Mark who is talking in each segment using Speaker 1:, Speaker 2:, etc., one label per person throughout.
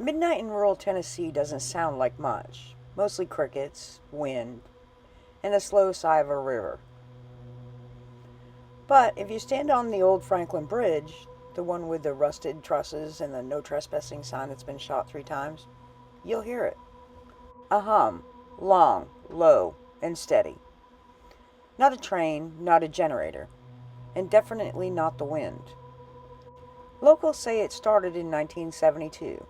Speaker 1: Midnight in rural Tennessee doesn't sound like much. Mostly crickets, wind, and the slow sigh of a river. But if you stand on the old Franklin Bridge, the one with the rusted trusses and the no trespassing sign that's been shot 3 times, you'll hear it. A hum, long, low, and steady. Not a train, not a generator, and definitely not the wind. Locals say it started in 1972,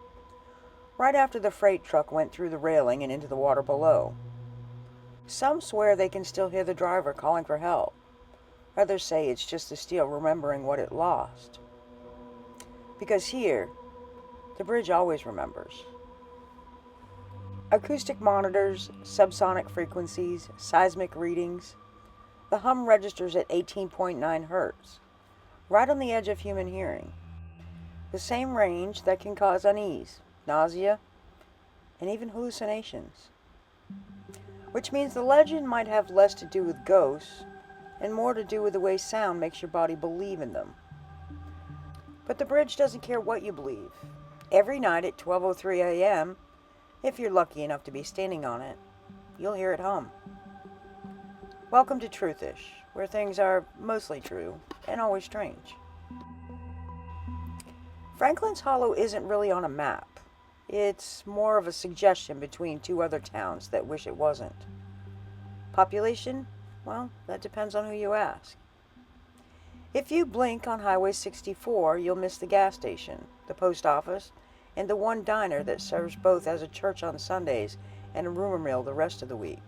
Speaker 1: right after the freight truck went through the railing and into the water below. Some swear they can still hear the driver calling for help. Others say it's just the steel remembering what it lost. Because here, the bridge always remembers. Acoustic monitors, subsonic frequencies, seismic readings. The hum registers at 18.9 hertz, right on the edge of human hearing. The same range that can cause unease, nausea, and even hallucinations. Which means the legend might have less to do with ghosts and more to do with the way sound makes your body believe in them. But the bridge doesn't care what you believe. Every night at 12:03 a.m., if you're lucky enough to be standing on it, you'll hear it hum. Welcome to Truthish, where things are mostly true and always strange. Franklin's Hollow isn't really on a map. It's more of a suggestion between 2 other towns that wish it wasn't. Population? Well, that depends on who you ask. If you blink on Highway 64, you'll miss the gas station, the post office, and the one diner that serves both as a church on Sundays and a rumor mill the rest of the week.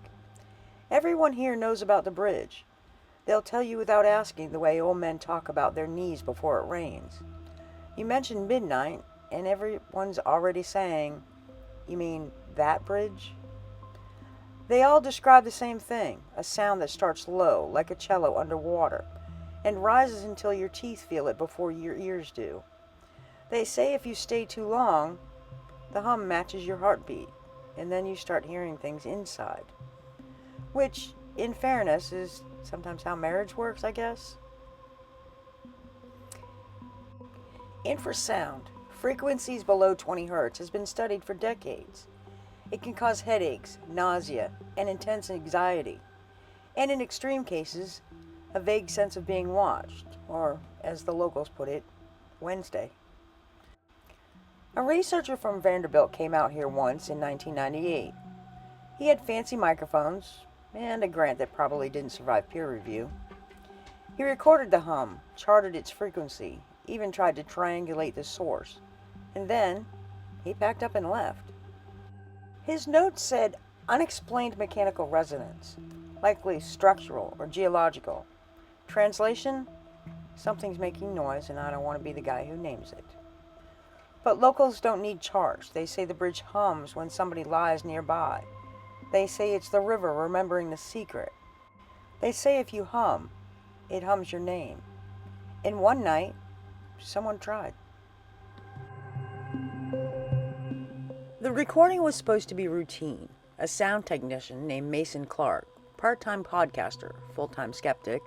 Speaker 1: Everyone here knows about the bridge. They'll tell you without asking the way old men talk about their knees before it rains. You mention midnight, and everyone's already saying, "You mean that bridge?" They all describe the same thing, a sound that starts low, like a cello underwater, and rises until your teeth feel it before your ears do. They say if you stay too long, the hum matches your heartbeat, and then you start hearing things inside. Which, in fairness, is sometimes how marriage works, I guess. Infrasound, frequencies below 20 hertz, has been studied for decades. It can cause headaches, nausea, and intense anxiety, and in extreme cases, a vague sense of being watched, or, as the locals put it, Wednesday. A researcher from Vanderbilt came out here once in 1998. He had fancy microphones, and a grant that probably didn't survive peer review. He recorded the hum, charted its frequency, even tried to triangulate the source, and then he packed up and left. His notes said unexplained mechanical resonance, likely structural or geological. Translation: something's making noise and I don't want to be the guy who names it. But locals don't need charts. They say the bridge hums when somebody lies nearby. They say it's the river remembering the secret. They say if you hum, it hums your name. And one night, someone tried. The recording was supposed to be routine. A sound technician named Mason Clark, part-time podcaster, full-time skeptic,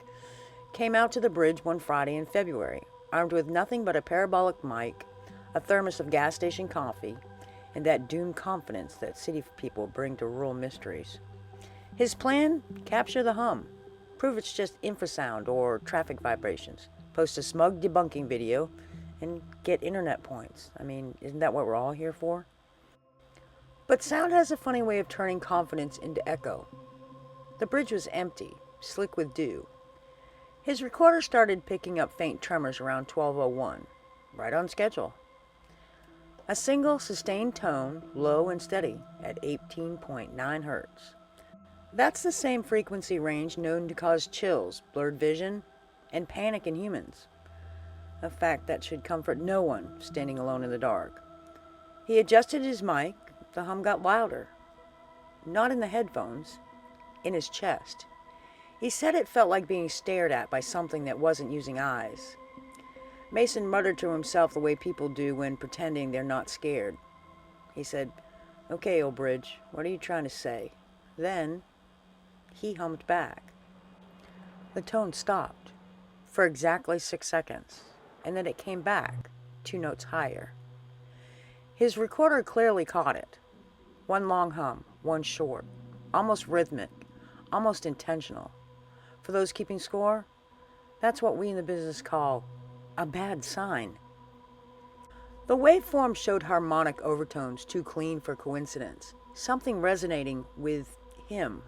Speaker 1: came out to the bridge one Friday in February, armed with nothing but a parabolic mic, a thermos of gas station coffee, and that doomed confidence that city people bring to rural mysteries. His plan? Capture the hum. Prove it's just infrasound or traffic vibrations. Post a smug debunking video and get internet points. I mean, isn't that what we're all here for? But sound has a funny way of turning confidence into echo. The bridge was empty, slick with dew. His recorder started picking up faint tremors around 12:01, right on schedule. A single sustained tone, low and steady, at 18.9 hertz. That's the same frequency range known to cause chills, blurred vision, and panic in humans. A fact that should comfort no one standing alone in the dark. He adjusted his mic. The hum got louder. Not in the headphones, in his chest. He said it felt like being stared at by something that wasn't using eyes. Mason muttered to himself the way people do when pretending they're not scared. He said, "Okay, old bridge, what are you trying to say?" Then, he hummed back. The tone stopped for exactly 6 seconds, and then it came back, 2 notes higher. His recorder clearly caught it. One long hum, one short, almost rhythmic, almost intentional. For those keeping score, that's what we in the business call a bad sign. The waveform showed harmonic overtones too clean for coincidence, something resonating with him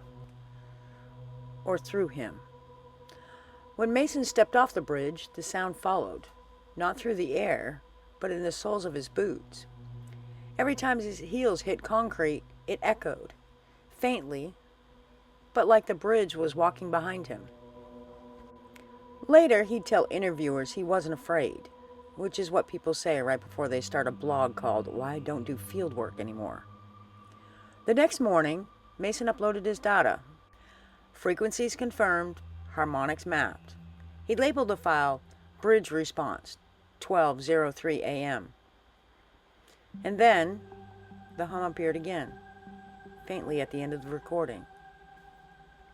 Speaker 1: or through him. When Mason stepped off the bridge, the sound followed, not through the air, but in the soles of his boots. Every time his heels hit concrete, it echoed, faintly, but like the bridge was walking behind him. Later, he'd tell interviewers he wasn't afraid, which is what people say right before they start a blog called Why I Don't Do Field Work Anymore. The next morning, Mason uploaded his data. Frequencies confirmed, harmonics mapped. He labeled the file Bridge Response, 12:03 a.m. And then, the hum appeared again, faintly at the end of the recording.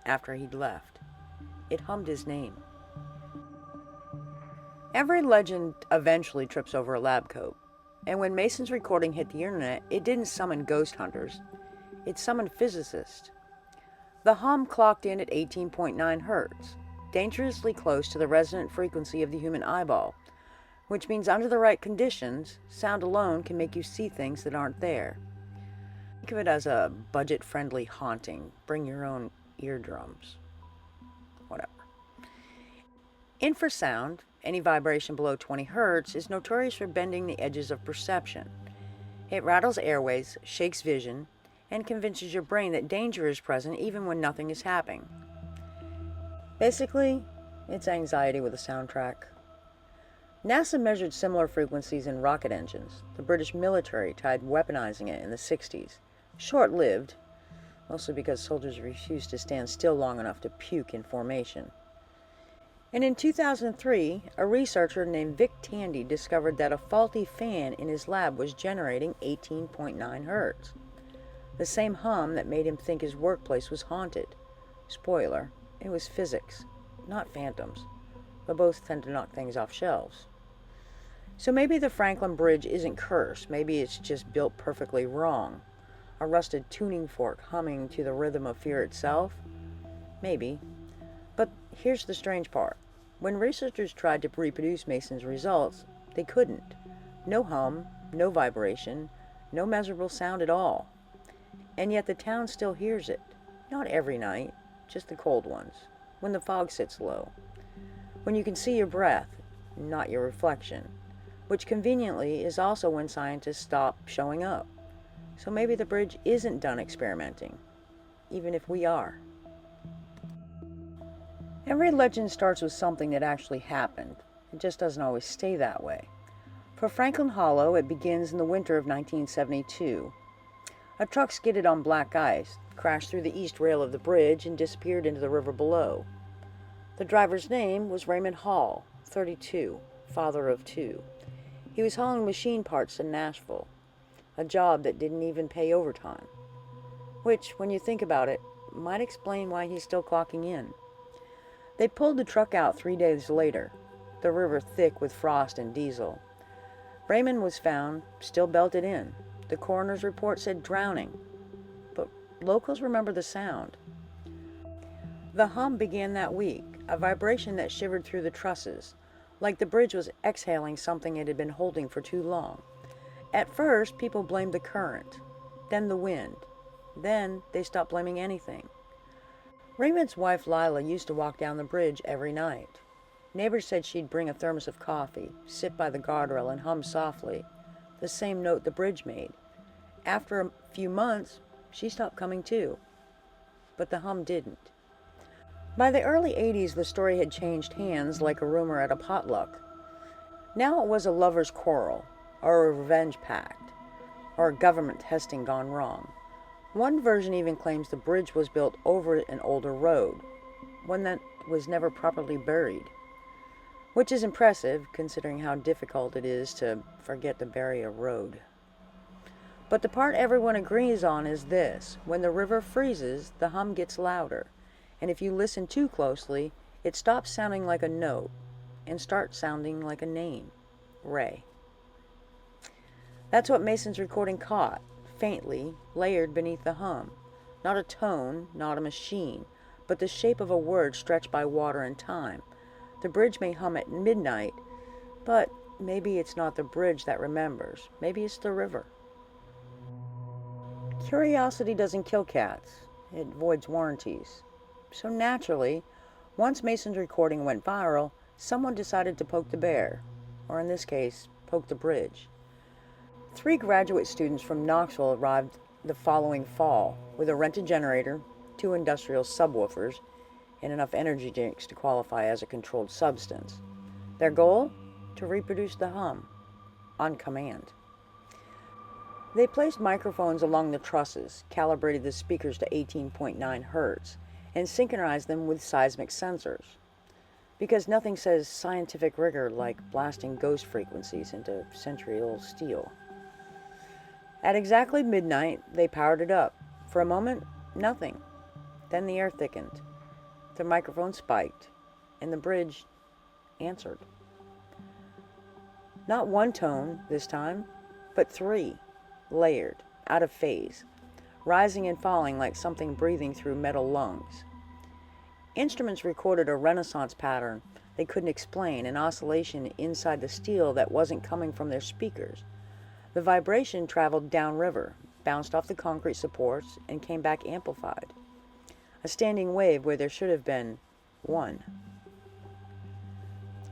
Speaker 1: After he'd left, it hummed his name. Every legend eventually trips over a lab coat, and when Mason's recording hit the internet, it didn't summon ghost hunters. It summoned physicists. The hum clocked in at 18.9 hertz, dangerously close to the resonant frequency of the human eyeball, which means under the right conditions, sound alone can make you see things that aren't there. Think of it as a budget-friendly haunting. Bring your own eardrums. Whatever. Infrasound, any vibration below 20 hertz, is notorious for bending the edges of perception. It rattles airways, shakes vision, and convinces your brain that danger is present even when nothing is happening. Basically, it's anxiety with a soundtrack. NASA measured similar frequencies in rocket engines. The British military tried weaponizing it in the 60s. Short-lived, mostly because soldiers refused to stand still long enough to puke in formation. And in 2003, a researcher named Vic Tandy discovered that a faulty fan in his lab was generating 18.9 hertz. The same hum that made him think his workplace was haunted. Spoiler, it was physics, not phantoms, but both tend to knock things off shelves. So maybe the Franklin Bridge isn't cursed, maybe it's just built perfectly wrong. A rusted tuning fork humming to the rhythm of fear itself? Maybe. But here's the strange part. When researchers tried to reproduce Mason's results, they couldn't. No hum, no vibration, no measurable sound at all. And yet the town still hears it. Not every night, just the cold ones, when the fog sits low. When you can see your breath, not your reflection, which conveniently is also when scientists stop showing up. So maybe the bridge isn't done experimenting, even if we are. Every legend starts with something that actually happened. It just doesn't always stay that way. For Franklin Hollow, it begins in the winter of 1972. A truck skidded on black ice, crashed through the east rail of the bridge, and disappeared into the river below. The driver's name was Raymond Hall, 32, father of two. He was hauling machine parts to Nashville, a job that didn't even pay overtime, which, when you think about it, might explain why he's still clocking in. They pulled the truck out 3 days later, the river thick with frost and diesel. Raymond was found, still belted in. The coroner's report said drowning, but locals remember the sound. The hum began that week, a vibration that shivered through the trusses, like the bridge was exhaling something it had been holding for too long. At first, people blamed the current, then the wind. Then they stopped blaming anything. Raymond's wife Lila used to walk down the bridge every night. Neighbors said she'd bring a thermos of coffee, sit by the guardrail and hum softly, the same note the bridge made. After a few months, she stopped coming too. But the hum didn't. By the early 80s, the story had changed hands like a rumor at a potluck. Now it was a lover's quarrel, or a revenge pact, or a government testing gone wrong. One version even claims the bridge was built over an older road, one that was never properly buried, which is impressive considering how difficult it is to forget to bury a road. But the part everyone agrees on is this: when the river freezes, the hum gets louder, and if you listen too closely, it stops sounding like a note and starts sounding like a name, Ray. That's what Mason's recording caught, faintly, layered beneath the hum. Not a tone, not a machine, but the shape of a word stretched by water and time. The bridge may hum at midnight, but maybe it's not the bridge that remembers. Maybe it's the river. Curiosity doesn't kill cats. It voids warranties. So naturally, once Mason's recording went viral, someone decided to poke the bear, or in this case, poke the bridge. 3 graduate students from Knoxville arrived the following fall with a rented generator, 2 industrial subwoofers, and enough energy drinks to qualify as a controlled substance. Their goal? To reproduce the hum, on command. They placed microphones along the trusses, calibrated the speakers to 18.9 hertz, and synchronized them with seismic sensors. Because nothing says scientific rigor like blasting ghost frequencies into century-old steel. At exactly midnight, they powered it up. For a moment, nothing. Then the air thickened. The microphone spiked, and the bridge answered. Not one tone this time, but 3, layered, out of phase, rising and falling like something breathing through metal lungs. Instruments recorded a resonance pattern they couldn't explain, an oscillation inside the steel that wasn't coming from their speakers. The vibration traveled downriver, bounced off the concrete supports, and came back amplified. A standing wave where there should have been one.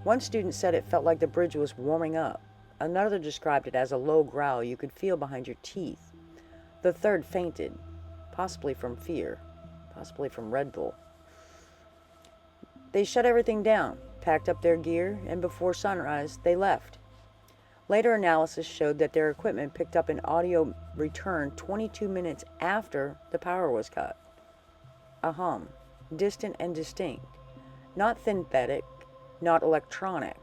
Speaker 1: One student said it felt like the bridge was warming up. Another described it as a low growl you could feel behind your teeth. The third fainted, possibly from fear, possibly from Red Bull. They shut everything down, packed up their gear, and before sunrise, they left. Later analysis showed that their equipment picked up an audio return 22 minutes after the power was cut. A hum, distant and distinct, not synthetic, not electronic,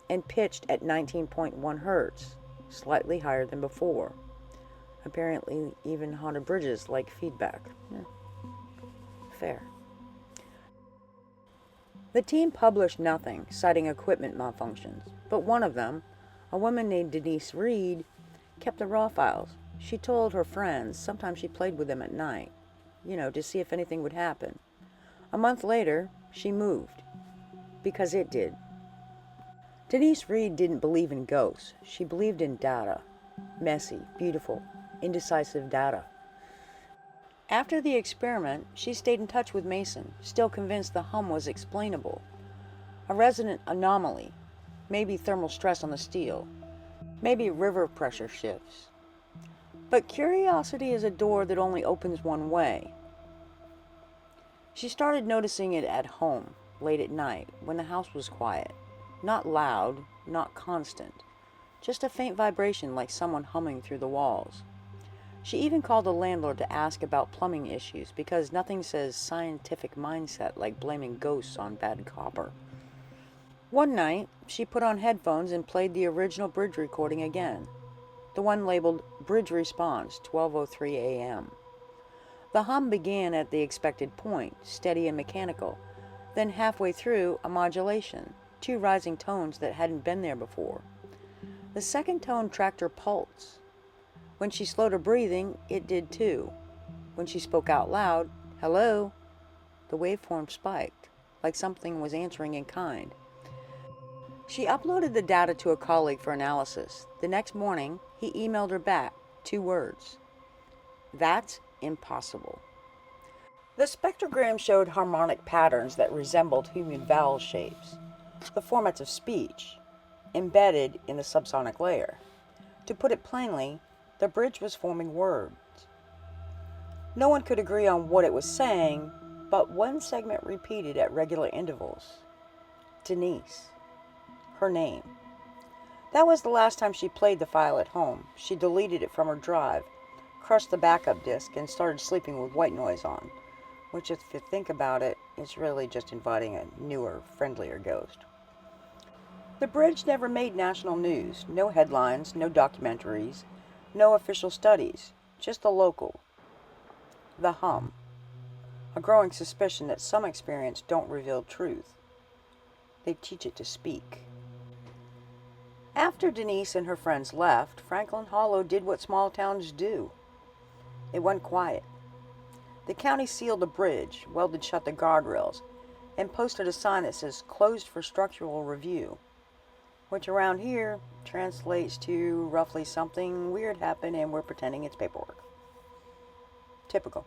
Speaker 1: and pitched at 19.1 hertz, slightly higher than before. Apparently, even haunted bridges like feedback. Fair. The team published nothing, citing equipment malfunctions, but one of them, a woman named Denise Reed, kept the raw files. She told her friends sometimes she played with them at night, to see if anything would happen. A month later, she moved, because it did. Denise Reed didn't believe in ghosts. She believed in data. Messy, beautiful, indecisive data. After the experiment, she stayed in touch with Mason, still convinced the hum was explainable. A resonant anomaly, maybe thermal stress on the steel, maybe river pressure shifts. But curiosity is a door that only opens one way. She started noticing it at home, late at night, when the house was quiet. Not loud, not constant, just a faint vibration like someone humming through the walls. She even called the landlord to ask about plumbing issues because nothing says scientific mindset like blaming ghosts on bad copper. One night, she put on headphones and played the original bridge recording again, the one labeled Bridge Response, 12:03 a.m. The hum began at the expected point, steady and mechanical, then halfway through, a modulation, 2 rising tones that hadn't been there before. The second tone tracked her pulse. When she slowed her breathing, it did too. When she spoke out loud, hello, the waveform spiked, like something was answering in kind. She uploaded the data to a colleague for analysis. The next morning, he emailed her back, 2 words. That's impossible. The spectrogram showed harmonic patterns that resembled human vowel shapes, the formats of speech, embedded in the subsonic layer. To put it plainly, the bridge was forming words. No one could agree on what it was saying, but one segment repeated at regular intervals. Denise. Her name. That was the last time she played the file at home. She deleted it from her drive, crushed the backup disk, and started sleeping with white noise on, which, if you think about it, is really just inviting a newer, friendlier ghost. The bridge never made national news. No headlines, no documentaries, no official studies, just the local. The hum. A growing suspicion that some experiences don't reveal truth. They teach it to speak. After Denise and her friends left, Franklin Hollow did what small towns do. It went quiet. The county sealed the bridge, welded shut the guardrails, and posted a sign that says closed for structural review, which around here translates to roughly something weird happened and we're pretending it's paperwork. Typical.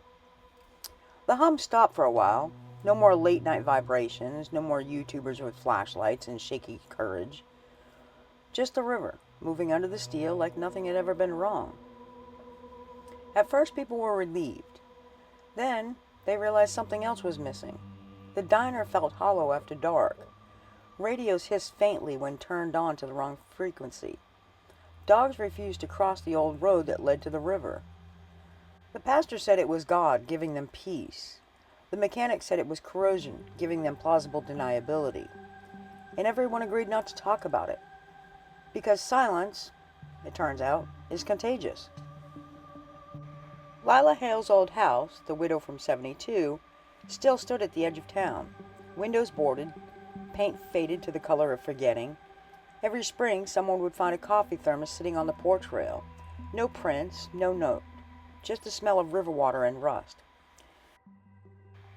Speaker 1: The hum stopped for a while. No more late night vibrations, no more YouTubers with flashlights and shaky courage. Just the river, moving under the steel like nothing had ever been wrong. At first people were relieved. Then they realized something else was missing. The diner felt hollow after dark. Radios hissed faintly when turned on to the wrong frequency. Dogs refused to cross the old road that led to the river. The pastor said it was God giving them peace. The mechanic said it was corrosion, giving them plausible deniability. And everyone agreed not to talk about it. Because silence, it turns out, is contagious. Lila Hale's old house, the widow from '72, still stood at the edge of town. Windows boarded, paint faded to the color of forgetting. Every spring, someone would find a coffee thermos sitting on the porch rail. No prints, no note, just the smell of river water and rust.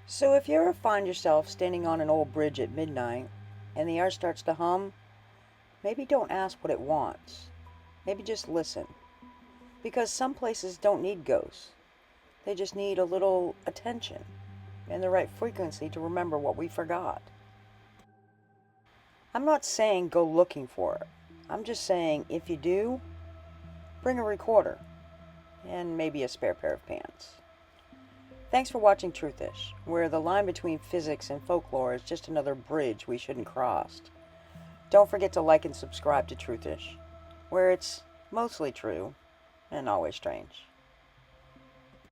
Speaker 1: So if you ever find yourself standing on an old bridge at midnight and the air starts to hum, maybe don't ask what it wants. Maybe just listen. Because some places don't need ghosts. They just need a little attention and the right frequency to remember what we forgot. I'm not saying go looking for it. I'm just saying if you do, bring a recorder and maybe a spare pair of pants. Thanks for watching Truthish, where the line between physics and folklore is just another bridge we shouldn't cross. Don't forget to like and subscribe to Truthish, where it's mostly true and always strange.